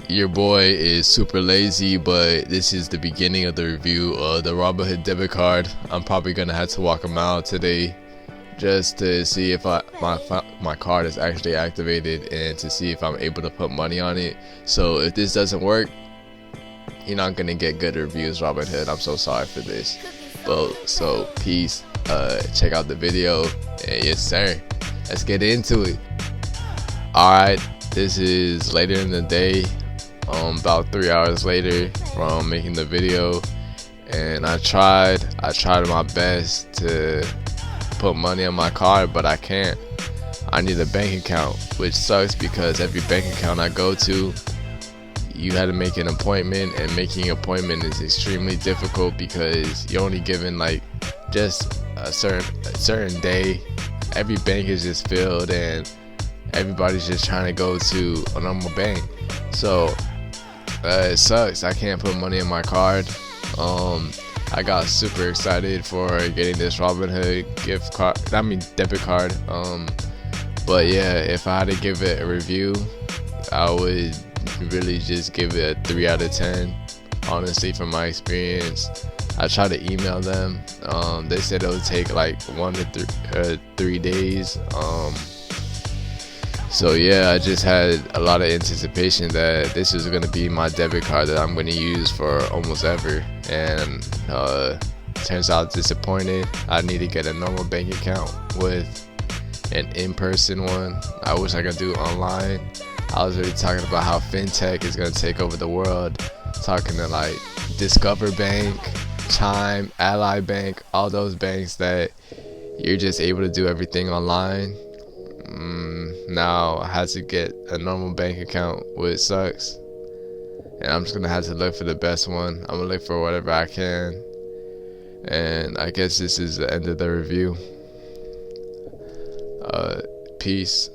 Your boy is super lazy, but this is the beginning of the review of the Robinhood Debit Card. I'm probably gonna have to walk them out today just to see if my card is actually activated and to see if I'm able to put money on it. So if this doesn't work, you're not gonna get good reviews, Robinhood. I'm so sorry for this. But so peace. Check out the video, and yes sir, let's get into it. Alright, this is later in the day, about 3 hours later from making the video, and I tried my best to put money on my card, but I can't. I need a bank account, which sucks because every bank account I go to, you had to make an appointment, and making an appointment is extremely difficult because you're only given like just a certain day. Every bank is just filled and everybody's just trying to go to a normal bank, so it sucks. I can't put money in my card. I got super excited for getting this Robinhood debit card. But yeah, if I had to give it a review, I would really just give it a 3 out of 10. Honestly, from my experience, I tried to email them. They said it would take like 1 to 3 days. So yeah, I just had a lot of anticipation that this is going to be my debit card that I'm going to use for almost ever, and turns out disappointed. I need to get a normal bank account with an in-person one. I wish I could do online. I was really talking about how fintech is going to take over the world, talking to like Discover Bank, Chime, Ally Bank, all those banks that you're just able to do everything online. Now I had to get a normal bank account, which sucks, and I'm just gonna have to look for the best one. I'm gonna look for whatever I can, and I guess this is the end of the review. Peace.